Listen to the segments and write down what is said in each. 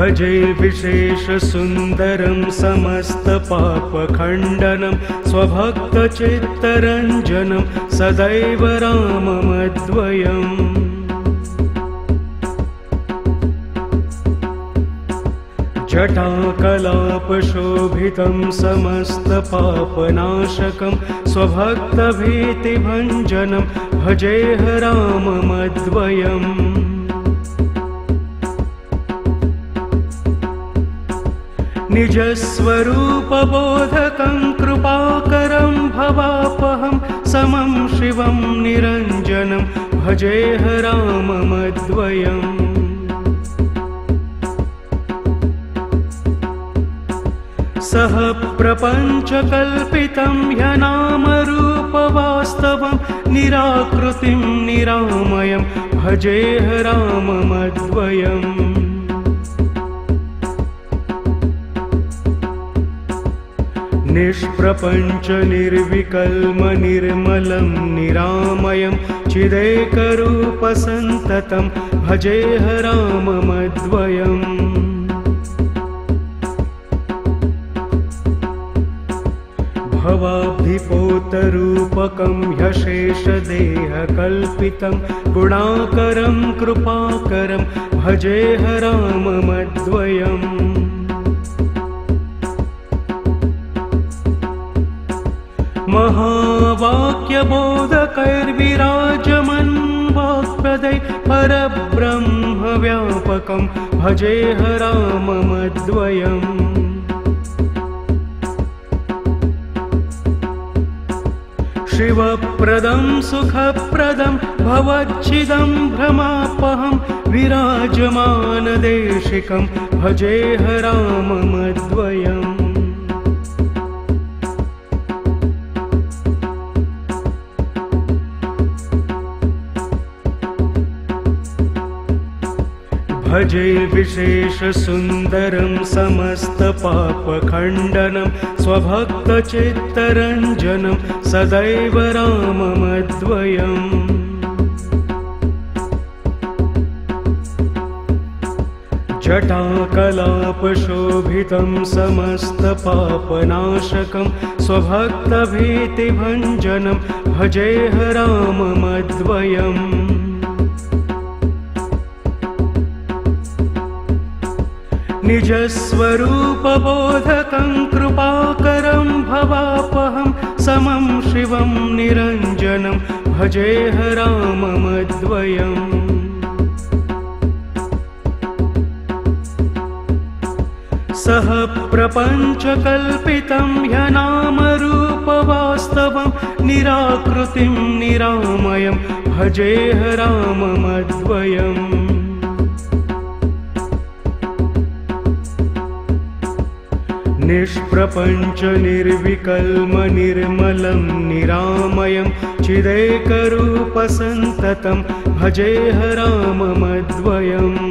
भजे विशेषसुन्दरं समस्तपापखण्डनं स्वभक्तचित्तरञ्जनं सदैव राममद्वयम्। जटाकलापशोभितं समस्तपापनाशकं स्वभक्तभीतिभञ्जनं भजेह राममद्वयम्। निजस्वरूपबोधकं कृपाकरं भवापहं समं शिवं निरञ्जनं भजेह राममद्वयम्। सह प्रपञ्चकल्पितं ह्यनामरूपवास्तवं निराकृतिं निरामयं भजेह राममद्वयम्। निष्प्रपञ्च निर्विकल्म निर्मलं निरामयं चिदेकरूपसन्ततं भजेह राममद्वयम्। भवाब्धिपोतरूपकं ह्यशेषदेहकल्पितं गुणाकरं कृपाकरं भजेह राममद्वयम्। महावाक्यबोधकैर्विराजमन् वाक्पदै परब्रह्मव्यापकं भजेह राममद्वयम्। शिवप्रदं सुखप्रदं भवच्छिदं भ्रमापहं विराजमानदेशिकं भजेह राममद्वयम्। भजे विशेषसुन्दरं समस्तपापखण्डनं स्वभक्तचित्तरञ्जनं सदैव राममद्वयम्। जटाकलापशोभितं समस्तपापनाशकं स्वभक्तभीतिभञ्जनं भजेह राममद्वयम्। निजस्वरूपबोधकं कृपाकरं भवापहं समं शिवं निरञ्जनं भजेह राममद्वयम्। सह प्रपञ्चकल्पितं ह्यनामरूपवास्तवं निराकृतिं निरामयं भजेह राममद्वयम्। निष्प्रपञ्च निर्विकल्म निर्मलं निरामयं चिदेकरूपसन्ततं भजेह राममद्वयम्।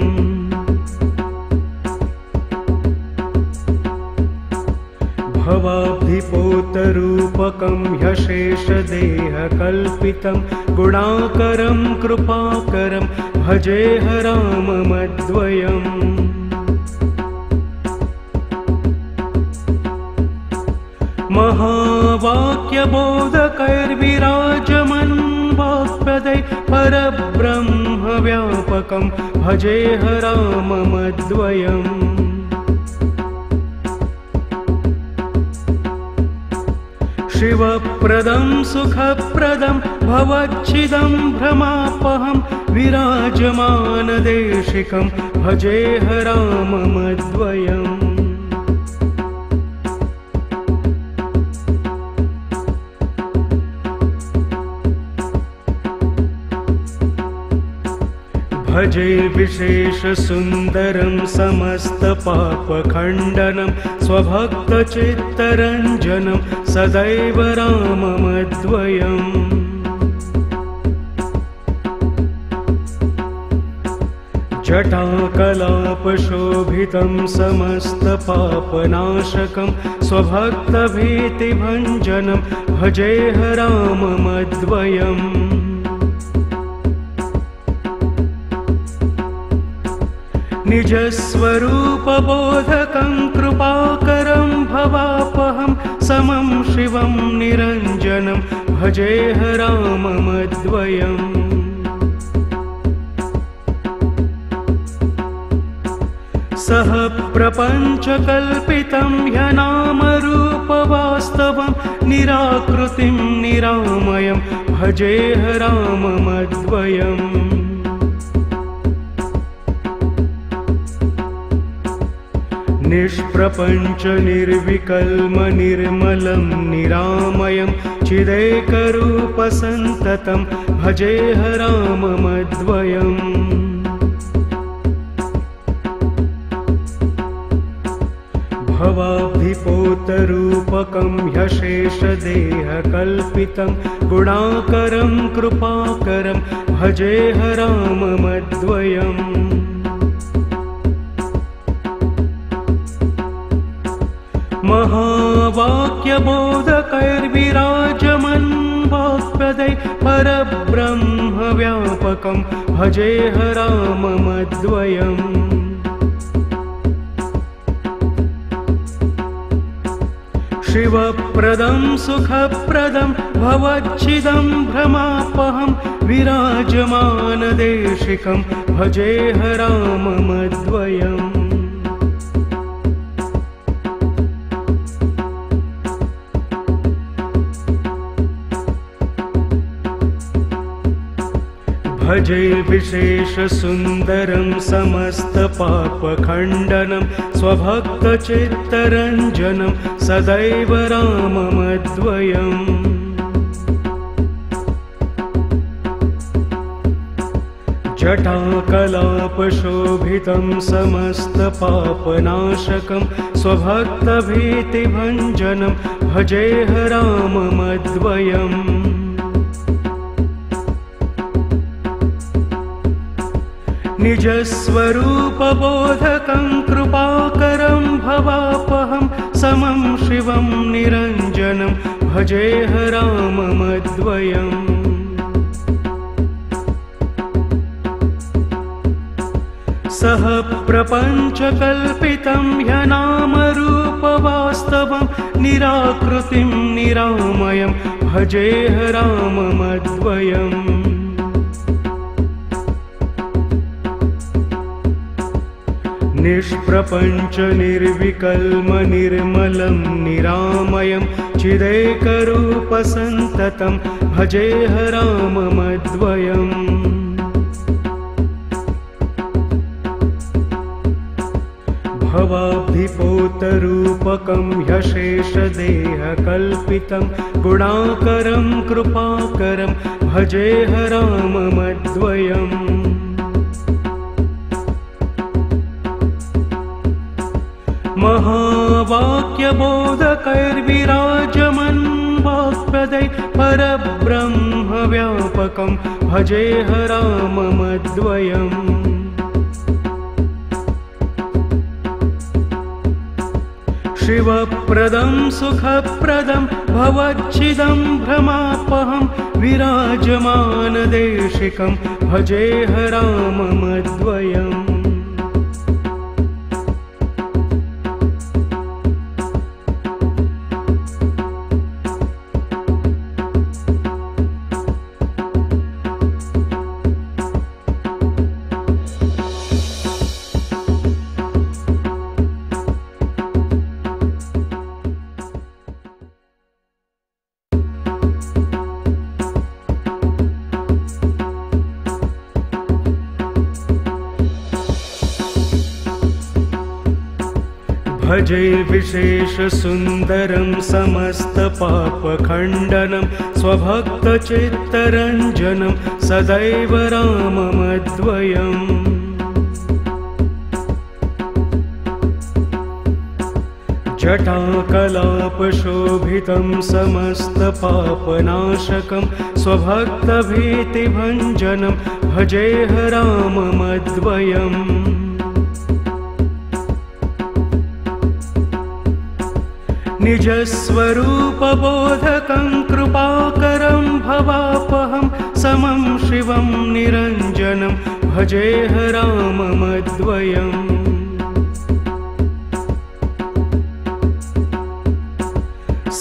भवाब्धिपोतरूपकं ह्यशेषदेहकल्पितं गुणाकरं कृपाकरं भजेह राममद्वयम्। महावाक्यबोधकैर्विराजमन् वाक्पदै परब्रह्मव्यापकं भजेह राममद्वयम्। शिवप्रदं सुखप्रदं भवच्छिदं भ्रमापहं विराजमानदेशिकं भजेह राममद्वयम्। भजे विशेषसुन्दरं समस्तपापखण्डनं स्वभक्तचित्तरञ्जनं सदैव राममद्वयम्। जटाकलापशोभितं समस्तपापनाशकं स्वभक्तभीतिभञ्जनं भजेह राममद्वयम्। निजस्वरूपबोधकं कृपाकरं भवापहं समं शिवं निरञ्जनं भजेह राममद्वयम् सह प्रपञ्चकल्पितं ह्यनामरूपवास्तवं निराकृतिं निरामयं भजेह राममद्वयम् निष्प्रपञ्च निर्विकल्म निर्मलं निरामयं चिदेकरूपसन्ततं भजेह राममद्वयम् भवाब्धिपोतरूपकं ह्यशेषदेहकल्पितं गुणाकरं कृपाकरं भजेह राममद्वयम् महावाक्यबोधकैर्विराजमन् वाक्पदै परब्रह्मव्यापकं भजेह राममद्वयम् शिवप्रदं सुखप्रदं भवच्छिदं भ्रमापहं विराजमानदेशिकं भजेह राममद्वयम् भजे विशेषसुन्दरं समस्तपापखण्डनं स्वभक्तचित्तरञ्जनं सदैव राममद्वयम् जटाकलापशोभितं समस्तपापनाशकं स्वभक्तभीतिभञ्जनं भजेह राममद्वयम् निजस्वरूपबोधकं कृपाकरं भवापहं समं शिवं निरञ्जनं भजेह राममद्वयम् सह प्रपञ्चकल्पितं ह्यनामरूपवास्तवं निराकृतिं निरामयं भजेह राममद्वयम् निष्प्रपञ्च निर्विकल्म निर्मलं निरामयं चिदेकरूपसन्ततं भजेह राममद्वयम् भवाब्धिपोतरूपकं ह्यशेषदेहकल्पितं गुणाकरं कृपाकरं भजेह राममद्वयम् महावाक्यबोधकैर्विराजमन् वाक्पदै परब्रह्मव्यापकं भजेह राममद्वयम् शिवप्रदं सुखप्रदं भवच्छिदं भ्रमापहं विराजमानदेशिकं भजेह राममद्वयम् भजे विशेषसुन्दरं समस्तपापखण्डनं स्वभक्तचित्तरञ्जनं सदैव राममद्वयम् जटाकलापशोभितं समस्तपापनाशकं स्वभक्तभीतिभञ्जनं भजेह राममद्वयम् निजस्वरूपबोधकं कृपाकरं भवापहं समं शिवं निरञ्जनं भजेह राममद्वयम्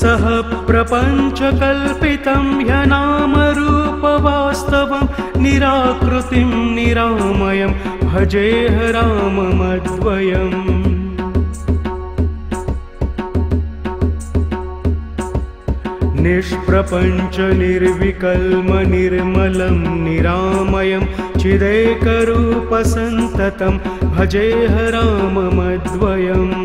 सह प्रपञ्चकल्पितं ह्यनामरूपवास्तवं निराकृतिं निरामयं भजेह राममद्वयम् निष्प्रपञ्च निर्विकल्म निर्मलं निरामयं चिदेकरूपसन्ततं भजेह राममद्वयम्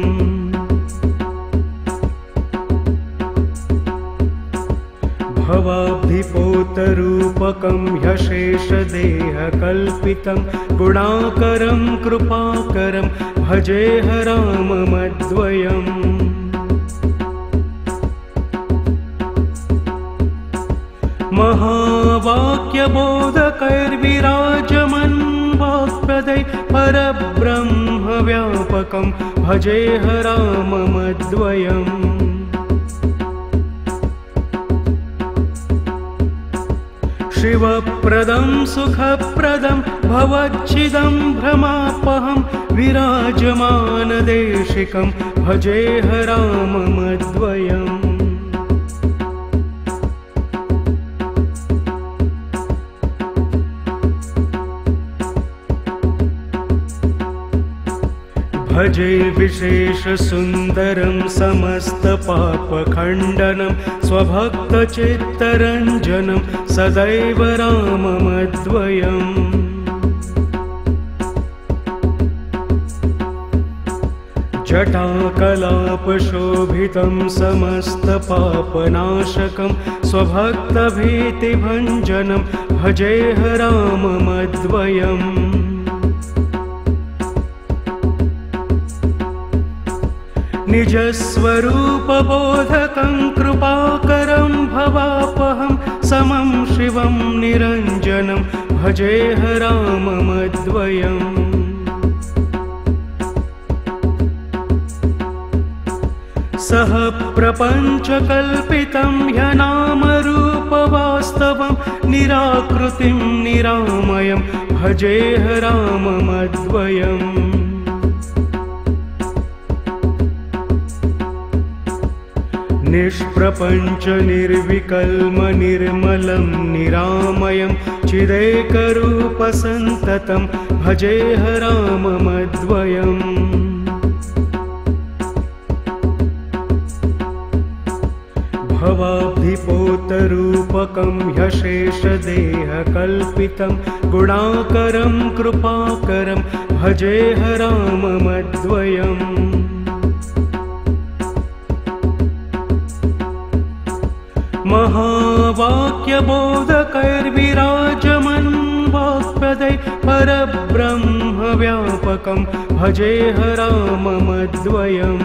भवाब्धिपोतरूपकं ह्यशेषदेहकल्पितं गुणाकरं कृपाकरं भजेह राममद्वयम् महावाक्यबोधकैर्विराजमन् वाक्प्रदै परब्रह्मव्यापकं भजेह राममद्वयम् शिवप्रदं सुखप्रदं भवच्छिदं भ्रमापहं विराजमानदेशिकं भजेह राममद्वयम् भजे विशेषसुन्दरं समस्तपापखण्डनं स्वभक्तचित्तरञ्जनं सदैव राममद्वयम् जटाकलापशोभितं समस्तपापनाशकं स्वभक्तभीतिभञ्जनं भजेह राममद्वयम् निजस्वरूपबोधकं कृपाकरं भवापहं समं शिवं निरञ्जनं भजेह राममद्वयम् सह प्रपञ्चकल्पितं ह्यनामरूपवास्तवं निराकृतिं निरामयं भजेह राममद्वयम् निष्प्रपञ्च निर्विकल्म निर्मलं निरामयं चिदेकरूपसन्ततं भजेह राममद्वयम् भवाब्धिपोतरूपकं ह्यशेषदेहकल्पितं गुणाकरं कृपाकरं भजेह राममद्वयम् महावाक्यबोधकैर्विराजमन् वाक्प्रदै परब्रह्मव्यापकं भजेह राममद्वयम्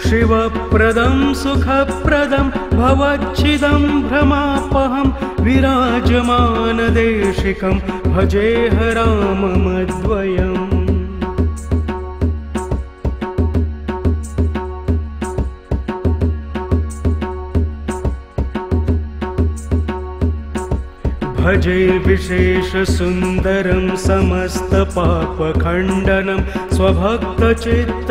शिवप्रदं सुखप्रदं भवच्छिदं भ्रमापहं विराजमानदेशिकं भजेह राममद्वयम् भजे विशेषसुन्दरं समस्तपापखण्डनं स्वभक्तचित्त